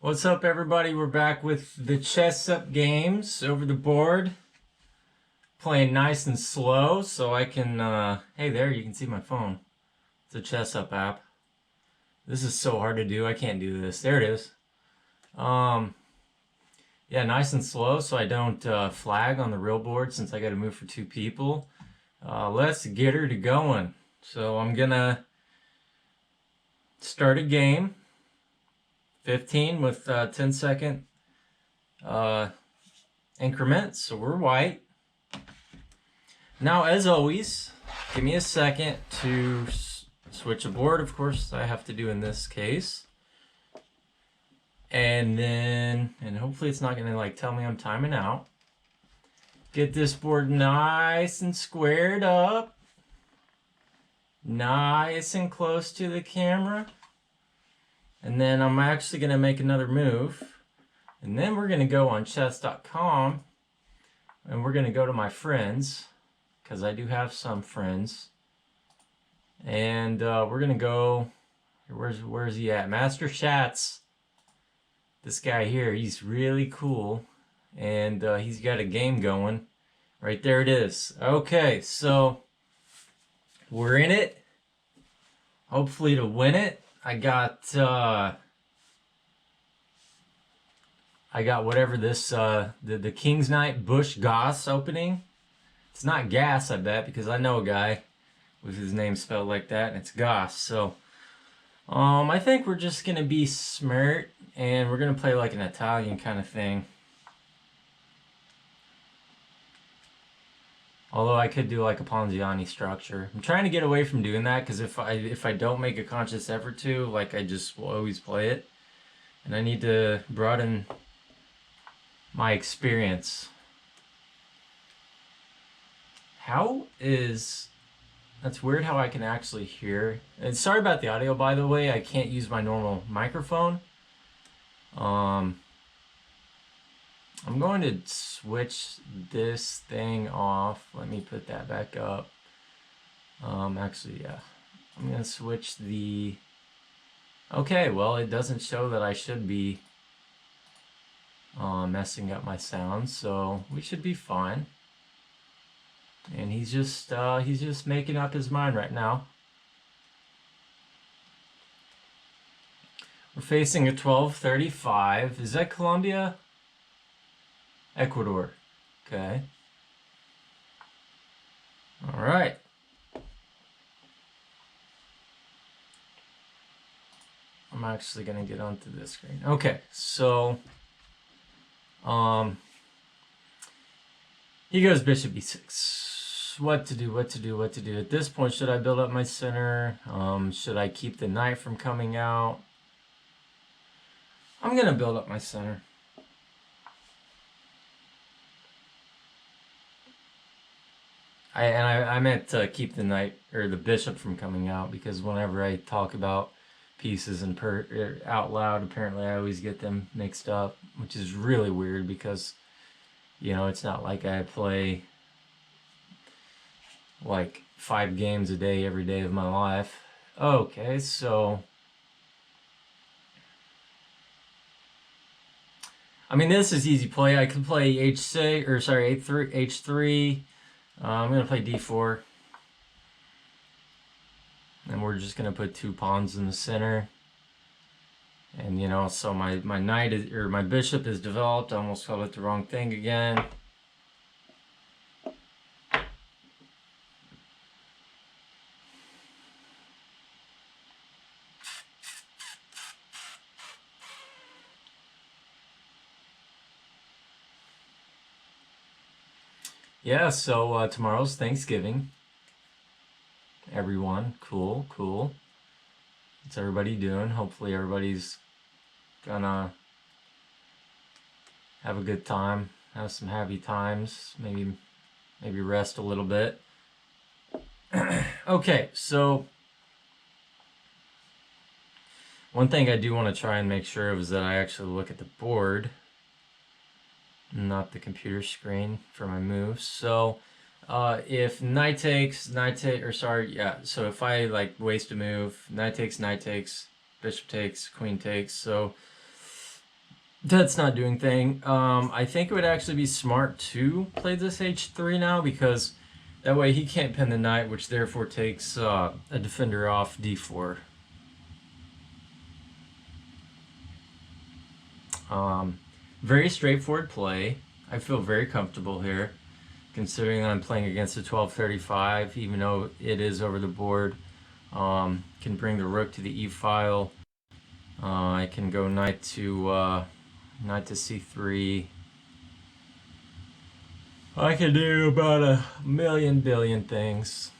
What's up, everybody? We're back with the ChessUp games over the board. Playing nice and slow so I can, hey there, you can see my phone. It's a ChessUp app. This is so hard to do, I can't do this. There it is. Yeah, nice and slow so I don't flag on the real board since I gotta move for two people. Let's get her to going. So I'm gonna start a game. 15 with 10-second increments, so we're white. Now, as always, give me a second to switch a board. Of course, I have to do in this case. And hopefully it's not gonna like tell me I'm timing out. Get this board nice and squared up. Nice and close to the camera. And then I'm actually going to make another move. And then we're going to go on chess.com. And we're going to go to my friends. Because I do have some friends. And we're going to go... Where's he at? Master Schatz. This guy here, he's really cool. And he's got a game going. Right there it is. Okay, so... we're in it. Hopefully to win it. I got whatever this the King's Knight Bush Goss opening. It's not Gas, I bet, because I know a guy with his name spelled like that, and it's Goss. So I think we're just gonna be smart and we're gonna play like an Italian kind of thing. Although I could do like a Ponziani structure. I'm trying to get away from doing that because if I don't make a conscious effort to, like I just will always play it. And I need to broaden my experience. That's weird how I can actually hear. And sorry about the audio, by the way. I can't use my normal microphone. I'm going to switch this thing off. Let me put that back up. Actually, yeah. I'm going to switch the... Okay, well, it doesn't show that I should be messing up my sound, so we should be fine. And he's just making up his mind right now. We're facing a 12-35. Is that Colombia? Ecuador. Okay. All right. I'm actually going to get onto this screen. Okay, so he goes bishop e6. What to do? At this point, should I build up my center? Should I keep the knight from coming out? I'm going to build up my center. I meant to keep the knight or the bishop from coming out because whenever I talk about pieces and out loud, apparently I always get them mixed up, which is really weird because, you know, it's not like I play like 5 games a day every day of my life. Okay, so I mean, this is easy play. I can play h6 or sorry h3. I'm going to play d4. And we're just going to put 2 pawns in the center. And, you know, so my knight is, or my bishop is developed. I almost called it the wrong thing again. Yeah, so tomorrow's Thanksgiving. Everyone, cool. What's everybody doing? Hopefully everybody's gonna have a good time, have some happy times, maybe rest a little bit. Okay, so one thing I do want to try and make sure of is that I actually look at the board, not the computer screen for my moves. So if knight takes, so if I like waste a move, knight takes, bishop takes, queen takes. So That's not doing thing. I think it would actually be smart to play this h3 now, because that way he can't pin the knight, which therefore takes a defender off d4. Very straightforward play. I feel very comfortable here, considering I'm playing against a 1235, even though it is over the board. Can bring the rook to the e file. I can go knight to c3. I can do about a million billion things.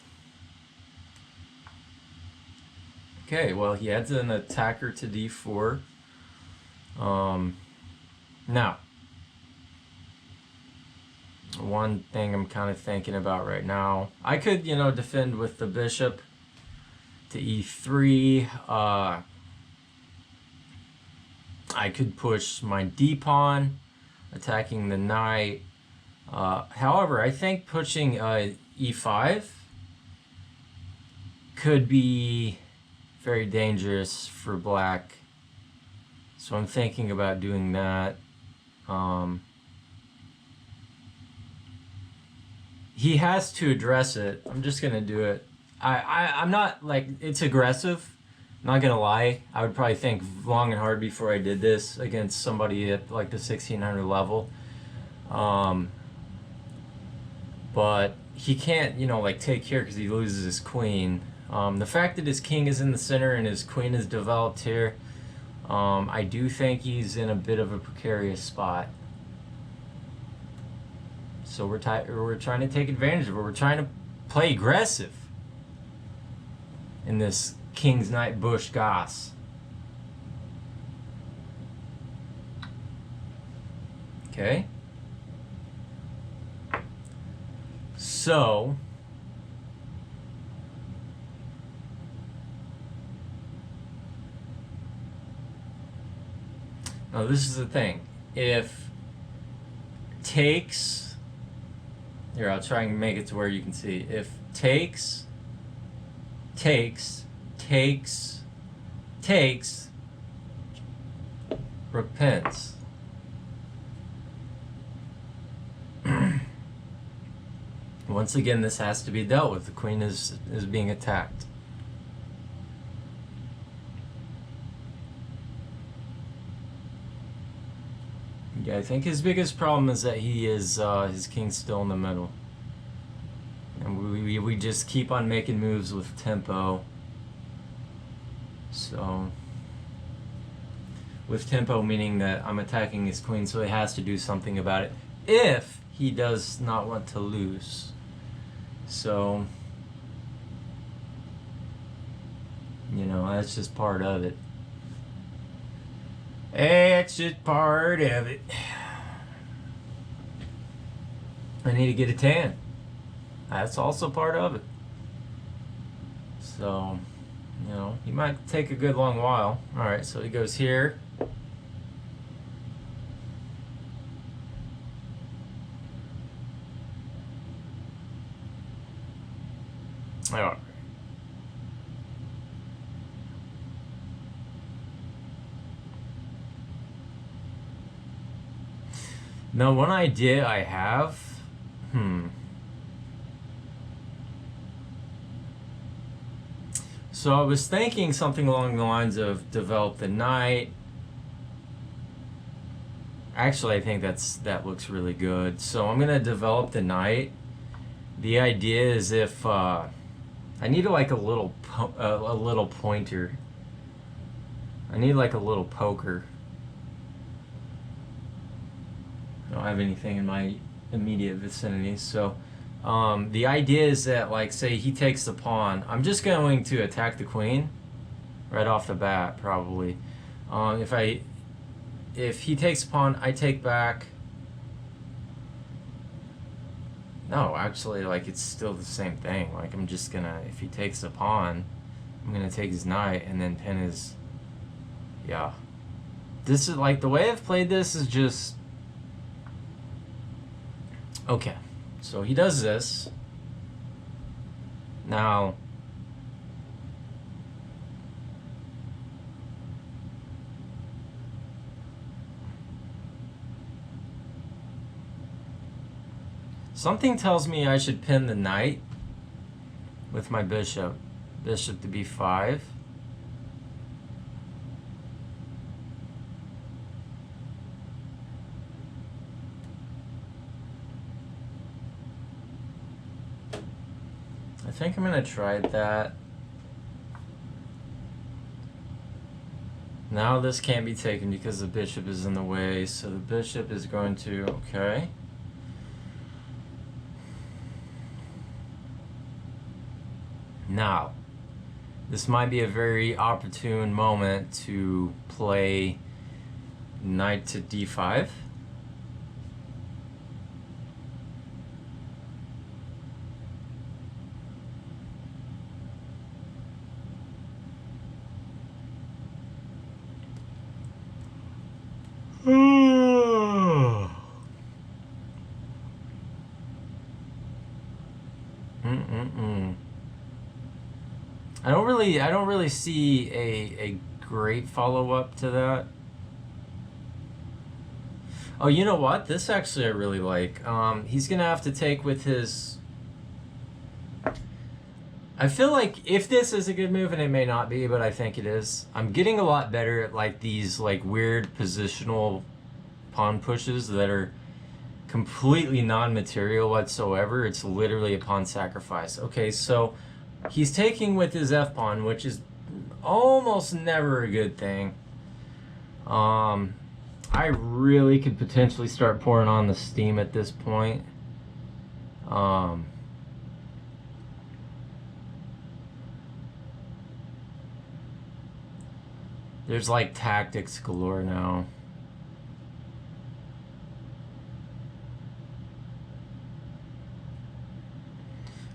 Okay, well, he adds an attacker to d4. Now, one thing I'm kind of thinking about right now, I could, defend with the bishop to e3. I could push my d-pawn, attacking the knight. However, I think pushing e5 could be very dangerous for black. So I'm thinking about doing that. He has to address it. I'm just gonna do it. I'm not like, it's aggressive. I'm not gonna lie. I would probably think long and hard before I did this against somebody at like the 1600 level. But he can't, like take care because he loses his queen. The fact that his king is in the center and his queen is developed here, I do think he's in a bit of a precarious spot. So we're trying to take advantage of it. We're trying to play aggressive in this King's Knight Bush Goss. Okay. So now this is the thing. If takes, here, I'll try and make it to where you can see. If takes, rook pins. Once again, this has to be dealt with. The queen is being attacked. Yeah, I think his biggest problem is that he is his king's still in the middle, and we just keep on making moves with tempo. So with tempo meaning that I'm attacking his queen, so he has to do something about it if he does not want to lose. So, that's just part of it. It's just part of it. I need to get a tan. That's also part of it. So, he might take a good long while. Alright, so he goes here. Alright. Now, one idea I have, So I was thinking something along the lines of develop the knight. Actually, I think that looks really good. So I'm gonna develop the knight. The idea is if I need like a little pointer. I need like a little poker. I don't have anything in my immediate vicinity, so the idea is that, like, say he takes the pawn, I'm just going to attack the queen right off the bat, probably. If he takes the pawn, I take back. No, actually, like, it's still the same thing. Like, I'm just gonna, if he takes the pawn, I'm gonna take his knight and then pin his, yeah. This is, like, the way I've played this is just, okay. So he does this. Now, Something tells me I should pin the knight with my bishop. Bishop to b5. I think I'm going to try that. Now this can't be taken because the bishop is in the way, so the bishop is going to, okay. Now, this might be a very opportune moment to play knight to d5. I don't really see a great follow-up to that. Oh, you know what? This actually I really like. He's gonna have to take with his. I feel like if this is a good move, and it may not be, but I think it is. I'm getting a lot better at like these like weird positional pawn pushes that are completely non-material whatsoever. It's literally a pawn sacrifice. Okay, so he's taking with his f-pawn, which is almost never a good thing. I really could potentially start pouring on the steam at this point. There's like tactics galore now.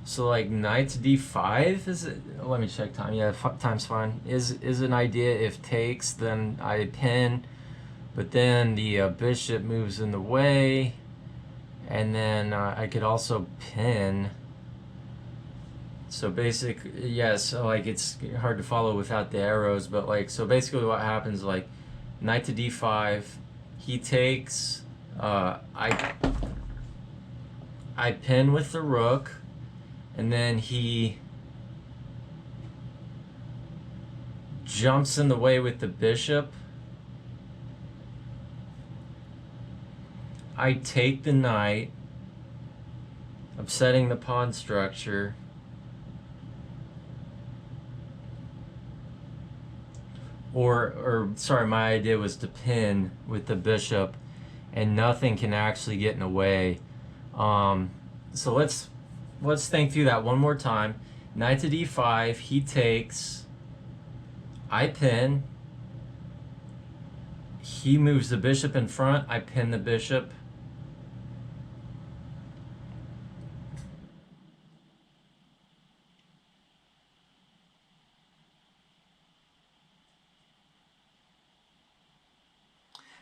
So like knight to d5 is it? Let me check time. Yeah, time's fine. Is an idea. If takes, then I pin, but then the bishop moves in the way, and then I could also pin. So basically, yes. So like it's hard to follow without the arrows, but like so basically what happens like knight to d5, he takes. I pin with the rook. And then he jumps in the way with the bishop. I take the knight, upsetting the pawn structure. Or sorry, my idea was to pin with the bishop, and nothing can actually get in the way. So let's think through that one more time. Knight to d5, he takes, I pin, he moves the bishop in front, I pin the bishop.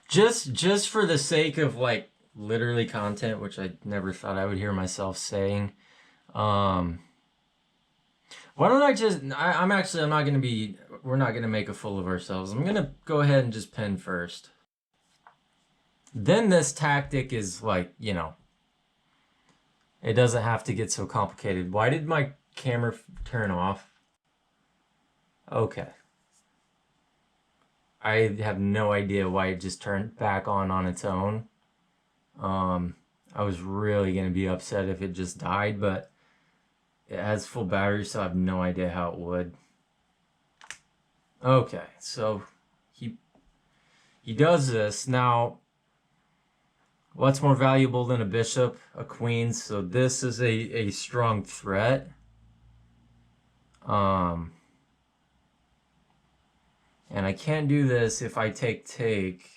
Just for the sake of like literally content, which I never thought I would hear myself saying, why don't I just, I'm not going to be, we're not going to make a fool of ourselves. I'm going to go ahead and just pin first. Then this tactic is like, you know, it doesn't have to get so complicated. Why did my camera turn off? Okay. I have no idea why it just turned back on its own. I was really going to be upset if it just died, but it has full battery, so I have no idea how it would. Okay, so he does this. Now, what's more valuable than a bishop? A queen. So this is a strong threat. And I can't do this if I take.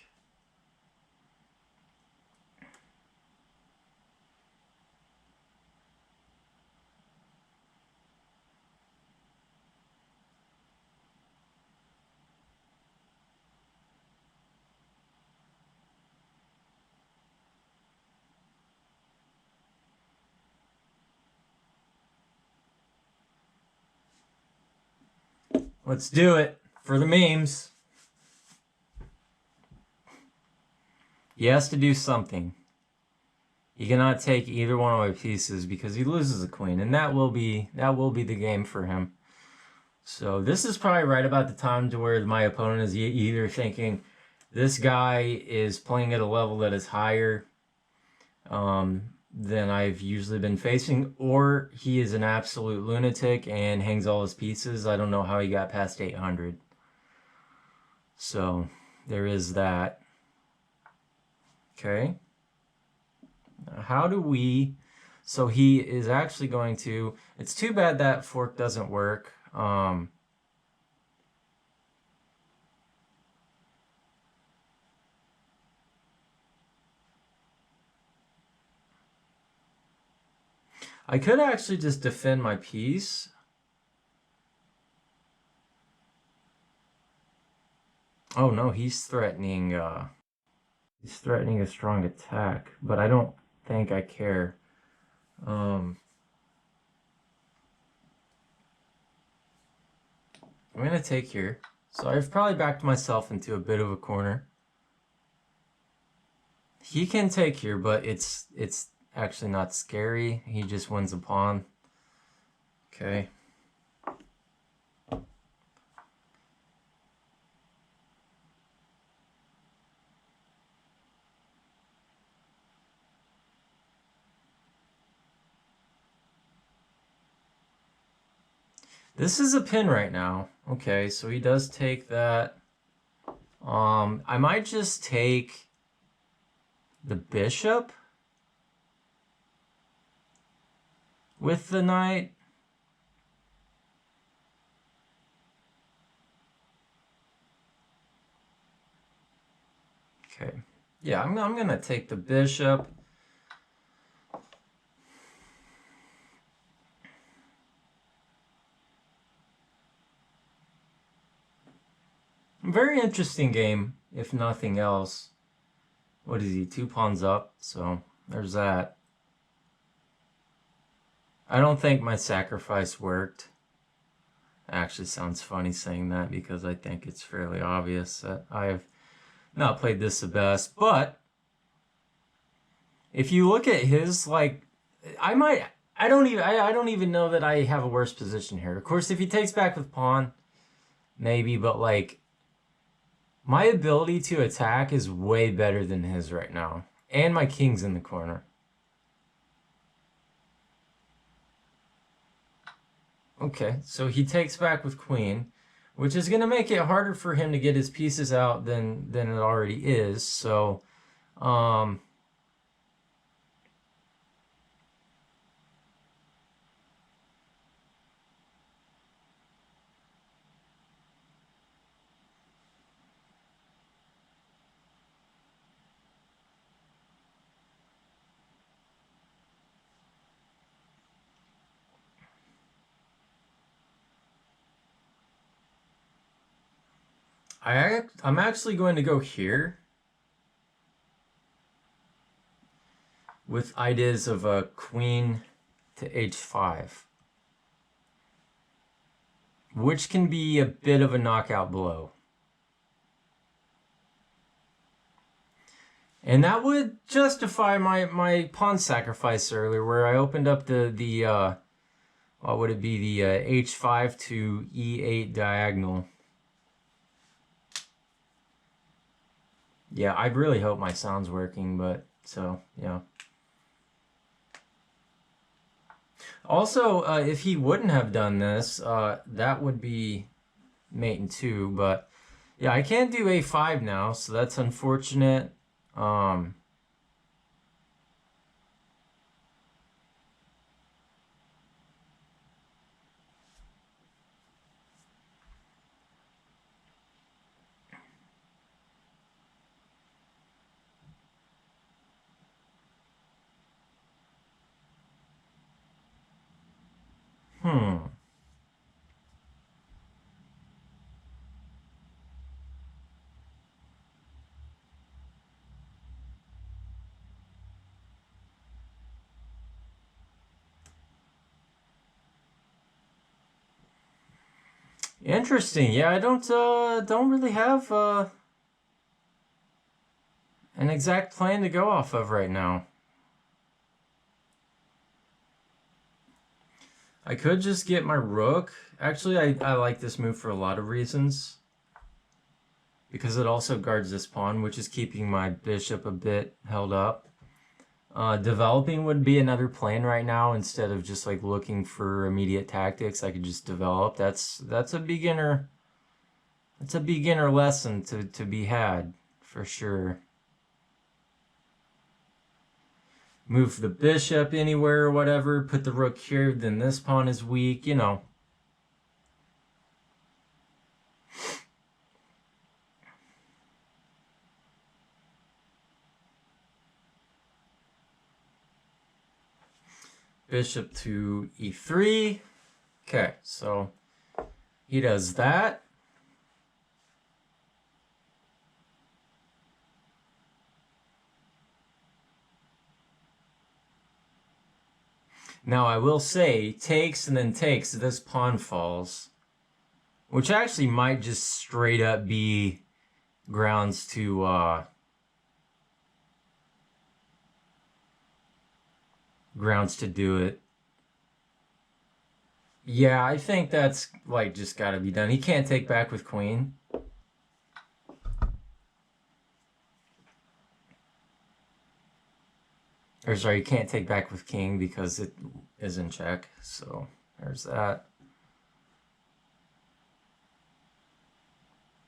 Let's do it for the memes. He has to do something. He cannot take either one of my pieces because he loses a queen, and that will be the game for him. So this is probably right about the time to where my opponent is either thinking this guy is playing at a level that is higher than I've usually been facing, or he is an absolute lunatic and hangs all his pieces. I don't know how he got past 800. So there is that. Okay. How do we... So he is actually going to... It's too bad that fork doesn't work. I could actually just defend my piece. Oh no, he's threatening a strong attack, but I don't think I care. I'm gonna take here. So I've probably backed myself into a bit of a corner. He can take here, but it's actually not scary. He just wins a pawn. Okay. This is a pin right now. Okay, so he does take that. I might just take the bishop with the knight. Okay. Yeah, I'm gonna take the bishop. Very interesting game, if nothing else. What is he? 2 pawns up, so there's that. I don't think my sacrifice worked. Actually sounds funny saying that because I think it's fairly obvious that I have not played this the best. But if you look at his, like, I don't even know that I have a worse position here. Of course, if he takes back with pawn, maybe, but like my ability to attack is way better than his right now. And my king's in the corner. Okay, so he takes back with queen, which is going to make it harder for him to get his pieces out than it already is. So, I'm actually going to go here with ideas of a queen to h5, which can be a bit of a knockout blow. And that would justify my pawn sacrifice earlier, where I opened up the what would it be, the h5 to e8 diagonal. Yeah, I really hope my sound's working, but so, yeah. Also, if he wouldn't have done this, that would be mate in 2, but yeah, I can't do a5 now, so that's unfortunate. Interesting. Yeah, I don't really have an exact plan to go off of right now. I could just get my rook. Actually, I like this move for a lot of reasons. Because it also guards this pawn, which is keeping my bishop a bit held up. Developing would be another plan right now. Instead of just like looking for immediate tactics, I could just develop. That's a beginner. That's a beginner lesson to be had for sure. Move the bishop anywhere or whatever. Put the rook here. Then this pawn is weak. You know. Bishop to e3. Okay, so he does that. Now I will say, takes and then takes, this pawn falls. Which actually might just straight up be grounds to do it. Yeah, I think that's like just gotta be done. He can't take back with queen. Or sorry, he can't take back with king because it is in check. So there's that.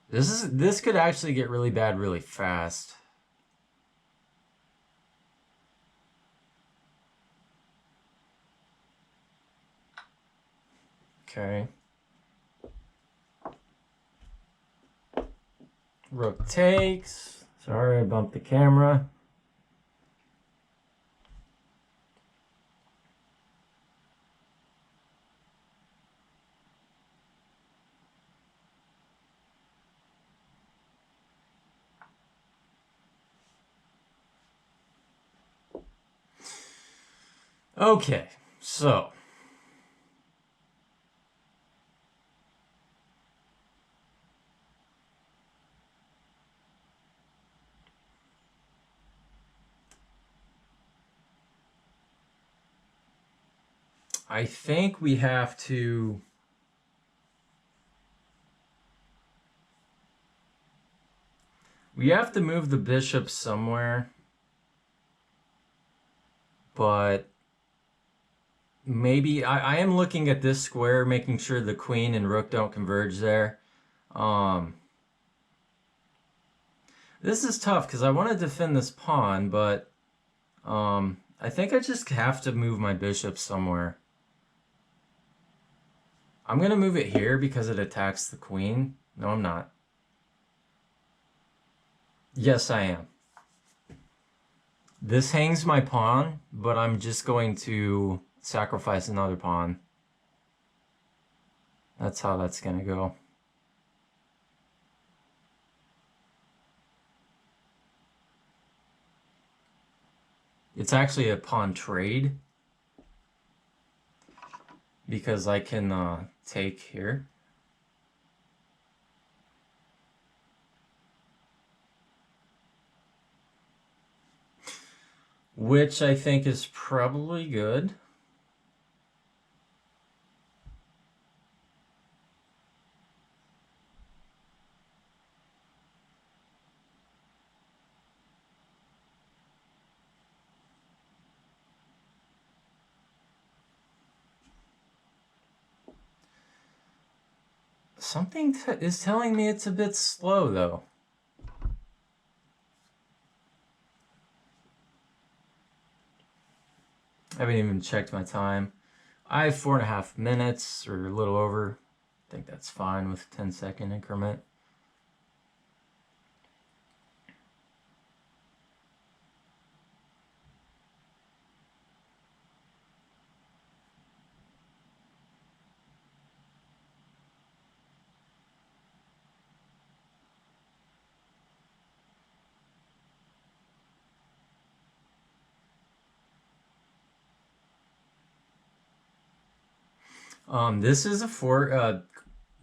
This could actually get really bad really fast. Okay. Rook takes. Sorry, I bumped the camera. Okay, so I think we have to move the bishop somewhere, but maybe I am looking at this square, making sure the queen and rook don't converge there. This is tough because I want to defend this pawn, but I think I just have to move my bishop somewhere. I'm going to move it here because it attacks the queen. No, I'm not. Yes, I am. This hangs my pawn, but I'm just going to sacrifice another pawn. That's how that's going to go. It's actually a pawn trade because I can take here. Which I think is probably good. Something is telling me it's a bit slow, though. I haven't even checked my time. I have 4.5 minutes, or a little over. I think that's fine with 10-second increment. This is a fork.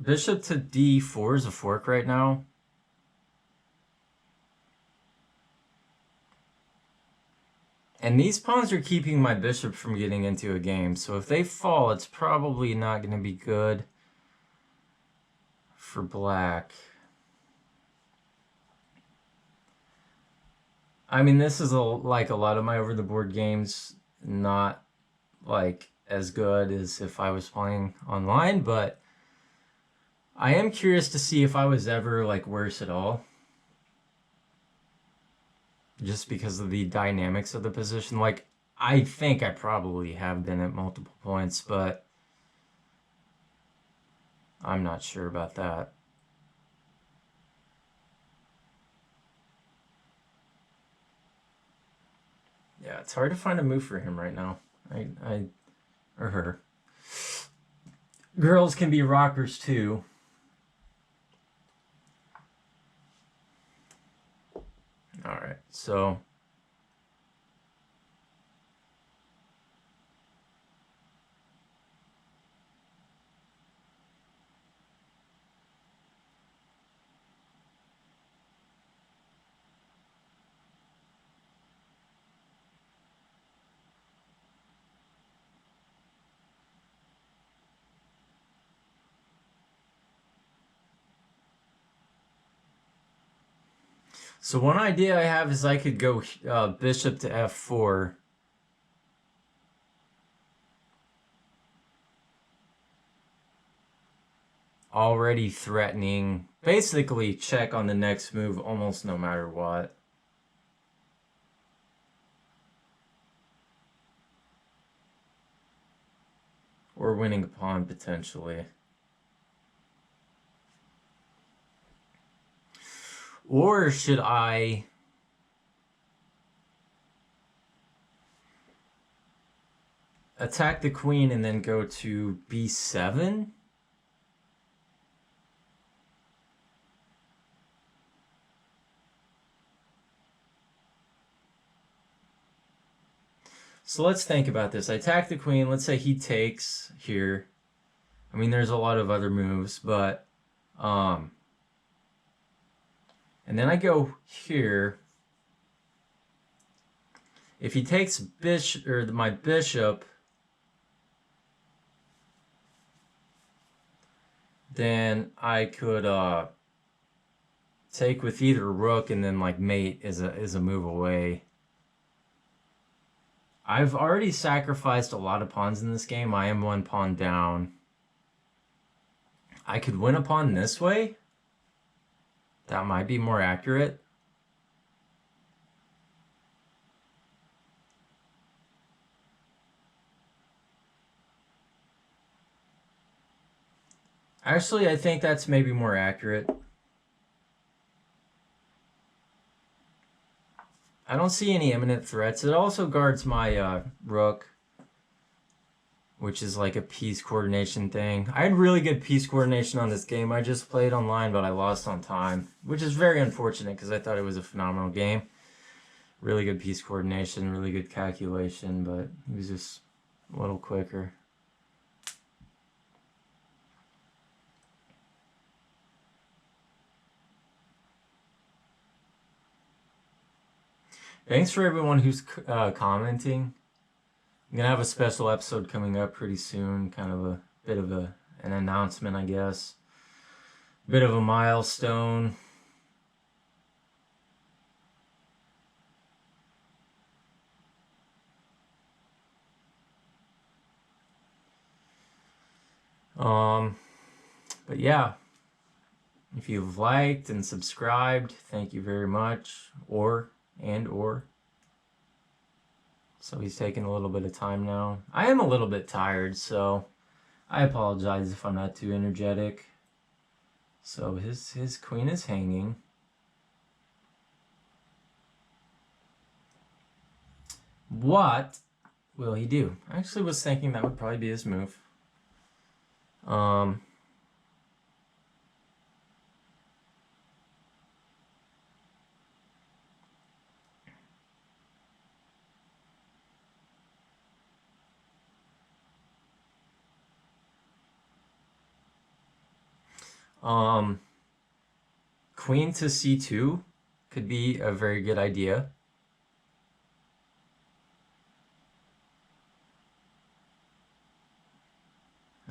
Bishop to d4 is a fork right now. And these pawns are keeping my bishop from getting into a game. So if they fall, it's probably not going to be good for black. I mean, this is like a lot of my over-the-board games, not like as good as if I was playing online, but I am curious to see if I was ever like worse at all. Just because of the dynamics of the position. Like, I think I probably have been at multiple points, but I'm not sure about that. Yeah, it's hard to find a move for him right now. Or her. Girls can be rockers too. All right, so one idea I have is I could go bishop to f4. Already threatening, basically check on the next move almost no matter what. Or winning a pawn potentially. Or should I attack the queen and then go to b7? So let's think about this. I attack the queen. Let's say he takes here. I mean, there's a lot of other moves, but and then I go here. If he takes bishop or my bishop, then I could take with either rook and then like mate is a move away. I've already sacrificed a lot of pawns in this game. I am one pawn down. I could win a pawn this way. That might be more accurate. Actually, I think that's maybe more accurate. I don't see any imminent threats. It also guards my rook, which is like a piece coordination thing. I had really good piece coordination on this game. I just played online, but I lost on time, which is very unfortunate because I thought it was a phenomenal game. Really good piece coordination, really good calculation, but he was just a little quicker. Thanks for everyone who's commenting. I'm going to have a special episode coming up pretty soon, kind of a bit of an announcement, I guess. Bit of a milestone. But yeah, if you've liked and subscribed, thank you very much. Or. So he's taking a little bit of time now. I am a little bit tired, so I apologize if I'm not too energetic. So his queen is hanging. What will he do? I actually was thinking that would probably be his move. Queen to c2 could be a very good idea.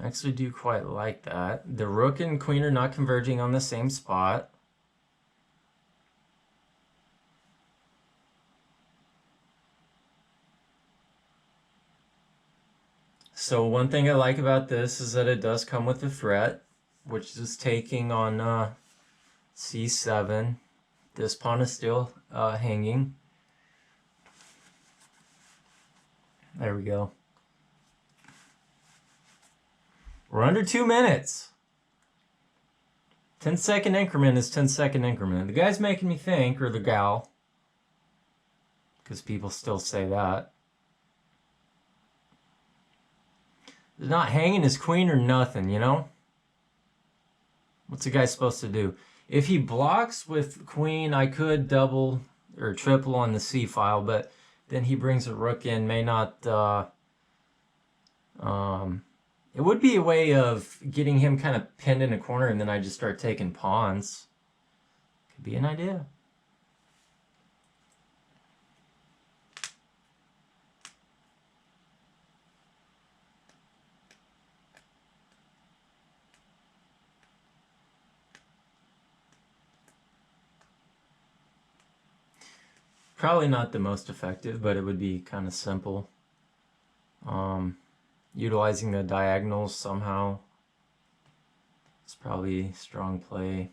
I actually do quite like that. The rook and queen are not converging on the same spot. So one thing I like about this is that it does come with a threat, which is taking on c7. This pawn is still hanging. There we go. We're under 2 minutes. 10-second increment is 10-second increment. The guy's making me think, or the gal, because people still say that. They're not hanging his queen or nothing, you know? What's the guy supposed to do? If he blocks with queen, I could double or triple on the c file, but then he brings a rook in, may not... it would be a way of getting him kind of pinned in a corner, and then I just start taking pawns. Could be an idea. Probably not the most effective, but it would be kind of simple. Utilizing the diagonals somehow. It's probably strong play.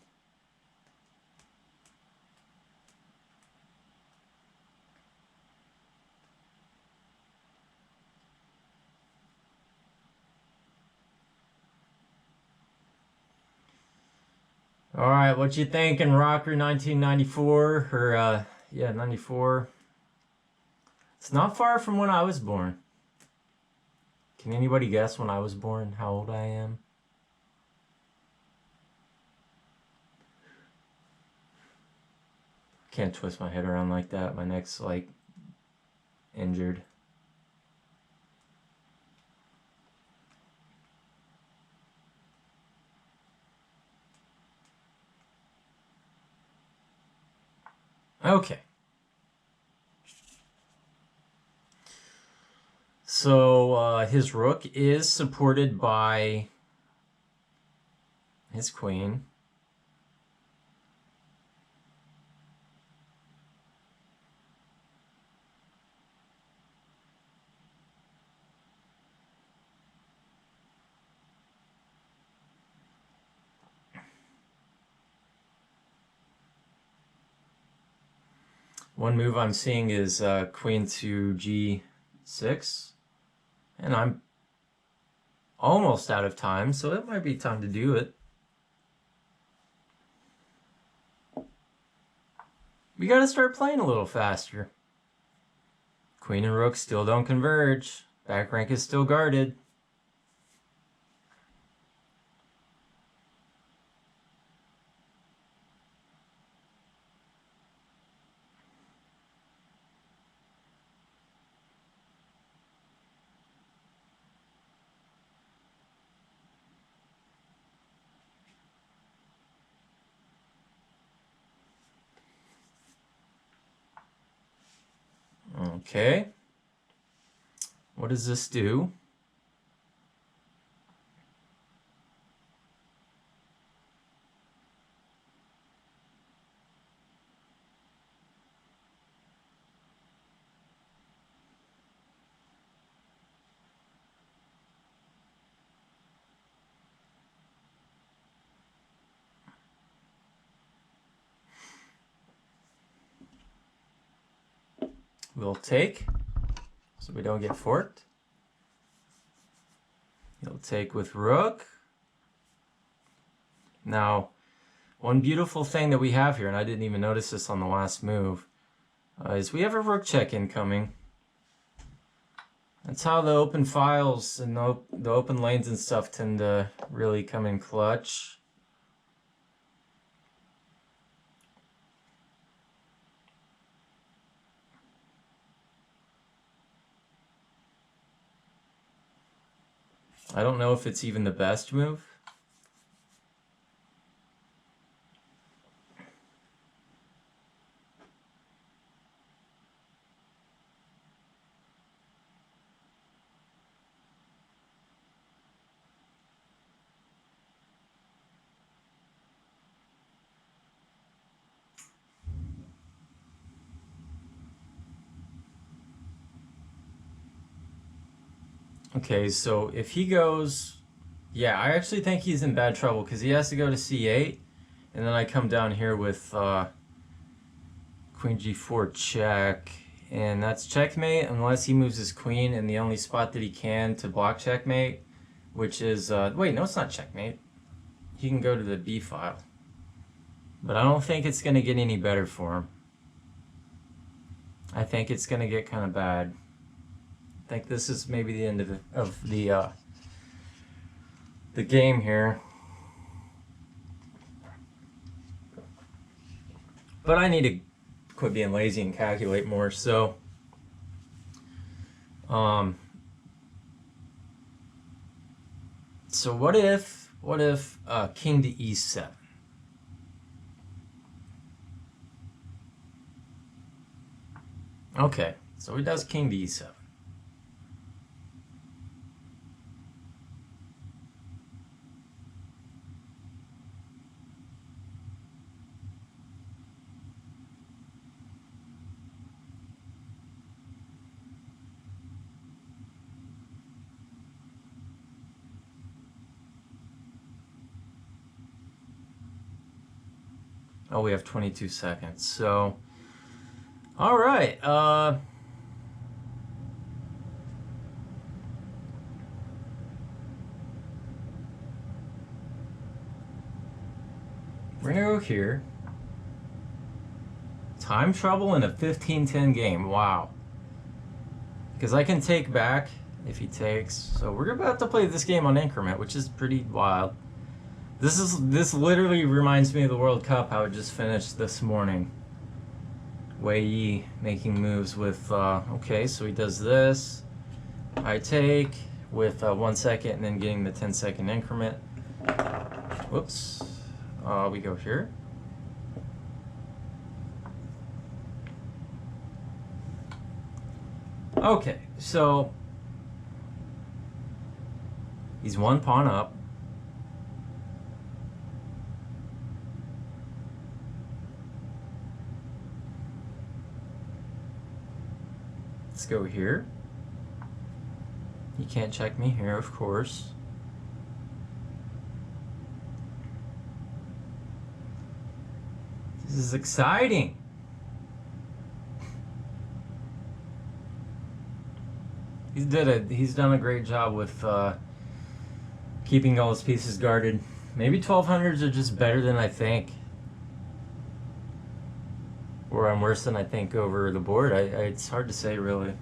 All right, what you thinking, Rocker 1994 or yeah, 94? It's not far from when I was born. Can anybody guess when I was born, how old I am? Can't twist my head around like that. My neck's like injured. Okay. So his rook is supported by his queen. One move I'm seeing is queen to g6. And I'm almost out of time, so it might be time to do it. We gotta start playing a little faster. Queen and rook still don't converge. Back rank is still guarded. Okay. What does this do? We'll take, so we don't get forked. He'll take with rook. Now, one beautiful thing that we have here, and I didn't even notice this on the last move, is we have a rook check incoming. That's how the open files and the open lanes and stuff tend to really come in clutch. I don't know if it's even the best move. Okay, so if he goes, yeah, I actually think he's in bad trouble because he has to go to c8, and then I come down here with queen g4 check, and that's checkmate unless he moves his queen in the only spot that he can to block checkmate, which is, wait, no, it's not checkmate. He can go to the b file. But I don't think it's going to get any better for him. I think it's going to get kind of bad. I think this is maybe the end of the game here. But I need to quit being lazy and calculate more. So, so what if king to e7? Okay, so he does king to e7. Oh, we have 22 seconds. So, all right. We're gonna go here. Time trouble in a 15-10 game. Wow. Because I can take back if he takes. So we're about to play this game on increment, which is pretty wild. This literally reminds me of the World Cup, how it just finished this morning. Wei Yi making moves with, okay, so he does this. I take with 1 second and then getting the 10-second increment. Whoops. We go here. Okay, so he's 1 pawn up. Let's go here. You can't check me here, of course. This is exciting. He's done a great job with keeping all his pieces guarded. Maybe 1200s are just better than I think. Or I'm worse than I think over the board. It's hard to say, really.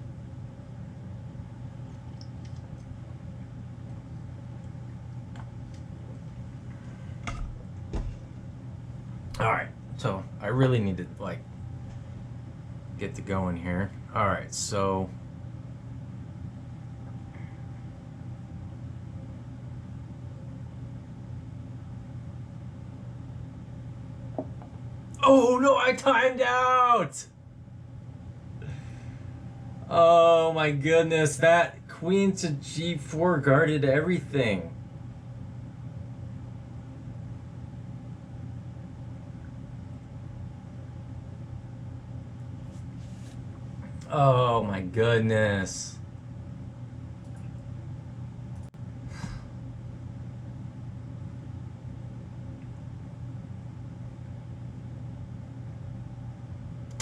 Alright, so I really need to, like, get to going here. Alright, so... Oh no, I timed out! Oh my goodness, that queen to g4 guarded everything. Oh my goodness.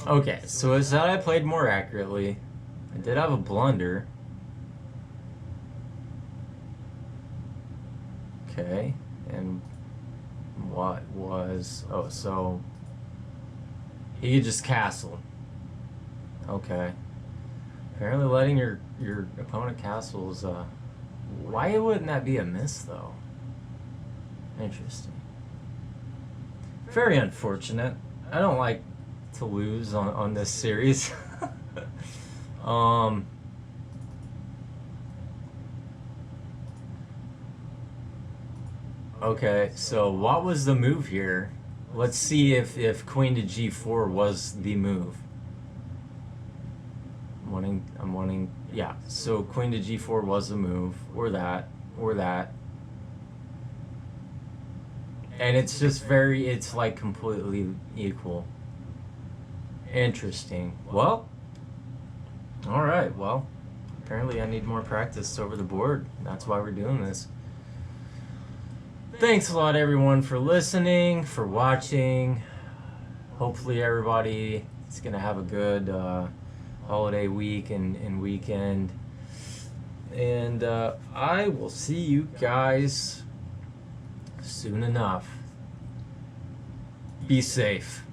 Okay, so it's that I played more accurately. I did have a blunder. Okay, and what was... Oh, so... He just castled. Okay. Apparently letting your opponent castle is... Why wouldn't that be a miss, though? Interesting. Very unfortunate. I don't like to lose on this series. Okay, so what was the move here? Let's see if queen to g4 was the move. I'm wanting, yeah, so queen to g4 was the move, or that. And it's just it's like completely equal. Interesting. Well, all right, well, apparently I need more practice over the board. That's why we're doing this. Thanks a lot, everyone, for listening, for watching. Hopefully everybody is going to have a good holiday week and weekend. And I will see you guys soon enough. Be safe.